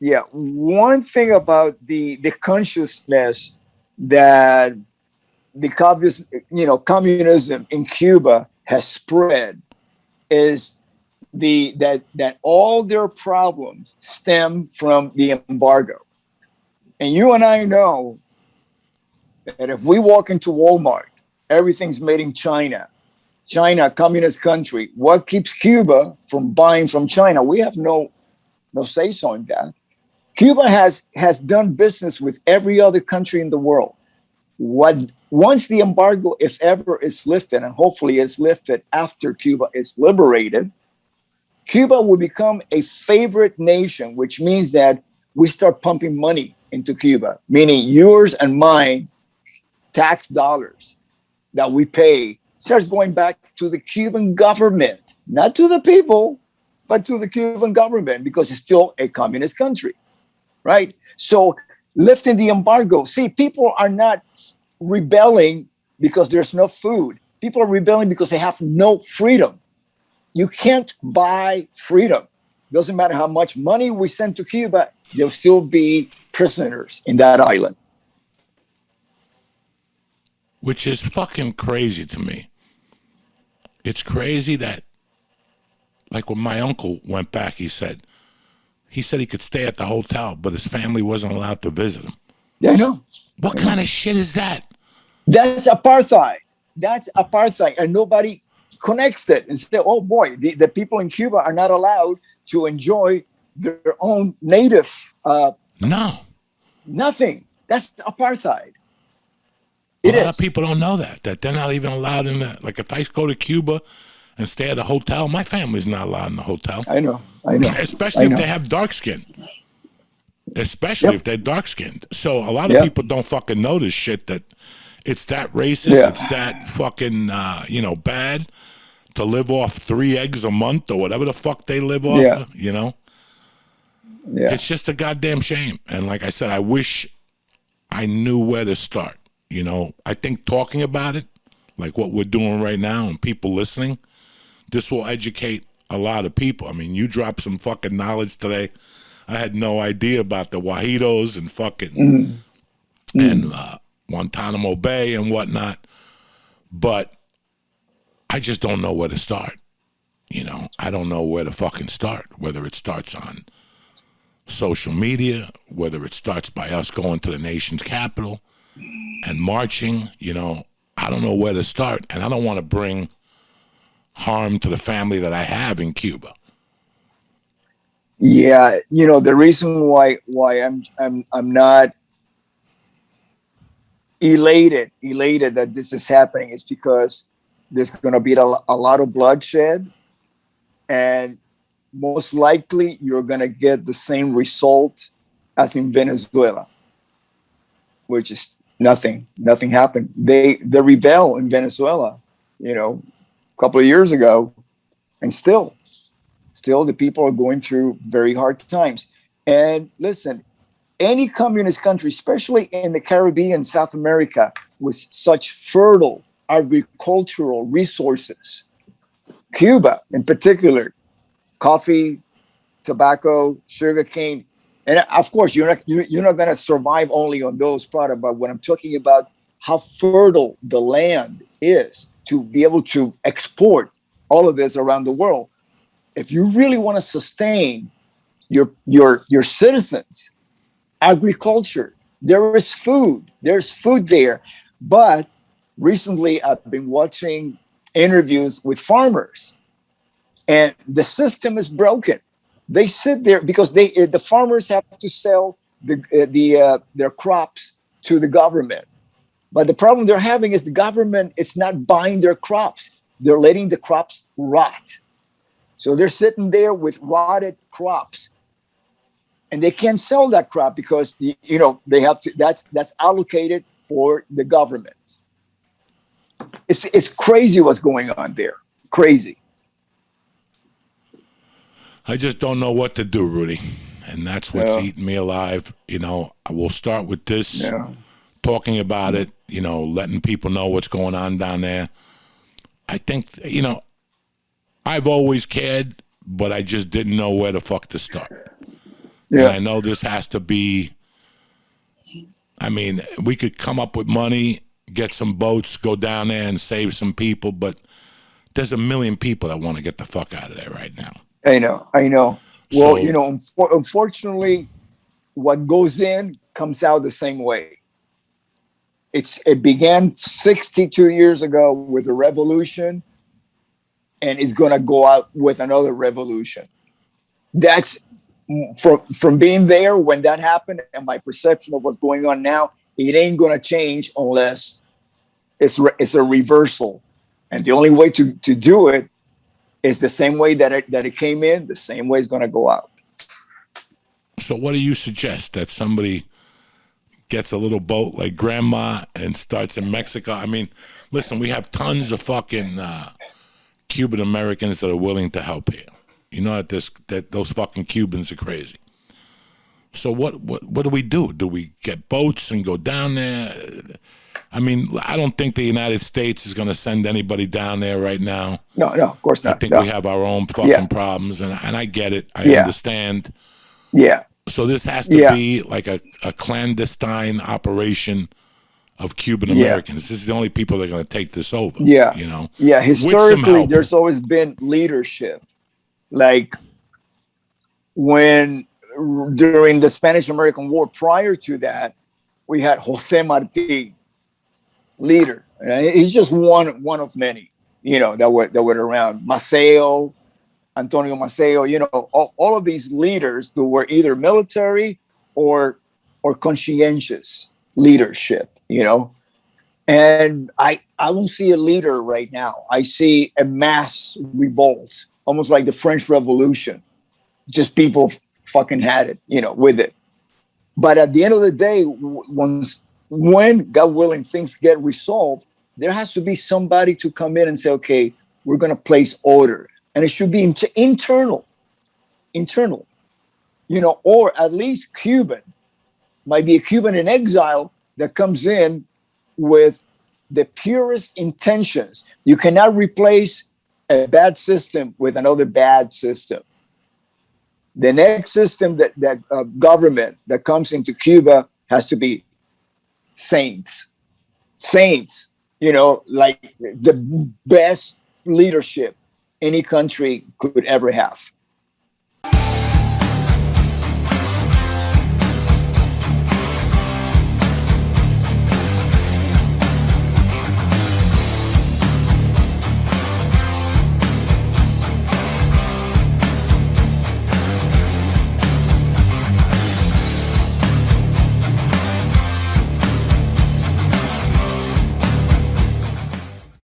Yeah, one thing about the consciousness that communism in Cuba has spread is that all their problems stem from the embargo. And you and I know that if we walk into Walmart, everything's made in China. China, communist country. What keeps Cuba from buying from China? We have no say so in that. Cuba has done business with every other country in the world. Once the embargo, if ever, is lifted, and hopefully it's lifted after Cuba is liberated, Cuba will become a favorite nation, which means that we start pumping money into Cuba, meaning yours and mine tax dollars that we pay starts going back to the Cuban government, not to the people, but to the Cuban government, because it's still a communist country, right? So lifting the embargo, see, people are not rebelling because there's no food. People are rebelling because they have no freedom. You can't buy freedom. Doesn't matter how much money we send to Cuba, there'll still be prisoners in that island. Which is fucking crazy to me. It's crazy that, like when my uncle went back, he said he could stay at the hotel, but his family wasn't allowed to visit him. Yeah, I know. What kind of shit is that? That's apartheid. That's apartheid. And nobody connects it and say, oh boy, the people in Cuba are not allowed to enjoy their own native. No. Nothing. That's apartheid. A lot of people don't know that they're not even allowed in the, like if I go to Cuba and stay at a hotel, my family's not allowed in the hotel. I know. Especially if they have dark skin. Especially if they're dark skinned. So a lot of people don't fucking know this shit, that it's that racist, it's that fucking, bad to live off 3 eggs a month or whatever the fuck they live off, Yeah. It's just a goddamn shame. And like I said, I wish I knew where to start. I think talking about it, like what we're doing right now, and people listening, this will educate a lot of people. I mean, you dropped some fucking knowledge today. I had no idea about the Wajitos and fucking and Guantanamo Bay and whatnot, but I just don't know where to start. I don't know where to fucking start, whether it starts on social media, whether it starts by us going to the nation's capital and marching. I don't know where to start, and I don't want to bring harm to the family that I have in Cuba. Yeah, the reason why I'm not elated that this is happening is because there's going to be a lot of bloodshed, and most likely you're going to get the same result as in Venezuela, which is nothing happened. They rebel in Venezuela, a couple of years ago, and still the people are going through very hard times. And listen, any communist country, especially in the Caribbean, South America, with such fertile agricultural resources, Cuba in particular, coffee, tobacco, sugarcane, and of course you're not going to survive only on those products. But when I'm talking about how fertile the land is to be able to export all of this around the world, if you really want to sustain your citizens, agriculture, there's food there. But recently I've been watching interviews with farmers, and the system is broken. They sit there because the farmers have to sell their crops to the government. But the problem they're having is the government is not buying their crops. They're letting the crops rot. So they're sitting there with rotted crops, and they can't sell that crop because they have to. That's allocated for the government. It's crazy what's going on there. Crazy. I just don't know what to do, Rudy, and that's what's eating me alive. I will start with this, talking about it. Letting people know what's going on down there. I think I've always cared, but I just didn't know where the fuck to start. And I know this has to be, I mean, we could come up with money, get some boats, go down there and save some people, but there's a million people that want to get the fuck out of there right now. I know. Well, So, unfortunately, what goes in comes out the same way. It began 62 years ago with a revolution, and it's going to go out with another revolution. That's from being there when that happened, and my perception of what's going on now. It ain't going to change unless it's a reversal, and the only way to do it is the same way that it came in. The same way it's going to go out. So what do you suggest? That somebody gets a little boat like grandma and starts in Mexico? I mean, listen, we have tons of fucking Cuban Americans that are willing to help here. You know that those fucking Cubans are crazy. So what do we do? Do we get boats and go down there? I mean, I don't think the United States is going to send anybody down there right now. No, of course not. I think we have our own fucking problems, and I get it. I understand. Yeah. So this has to be like a clandestine operation of Cuban Americans. This is the only people that are going to take this over. Yeah. You know? Yeah. Historically, there's always been leadership. Like during the Spanish-American War, prior to that, we had Jose Marti, leader. And he's just one of many, that were around. Maceo, Antonio Maceo, all of these leaders who were either military or conscientious leadership, And I don't see a leader right now. I see a mass revolt, almost like the French Revolution. Just people fucking had it, with it. But at the end of the day, when, God willing, things get resolved, there has to be somebody to come in and say, okay, we're going to place order. And it should be internal, or at least Cuban. Might be a Cuban in exile that comes in with the purest intentions. You cannot replace a bad system with another bad system. The next system that government that comes into Cuba has to be saints, like the best leadership any country could ever have.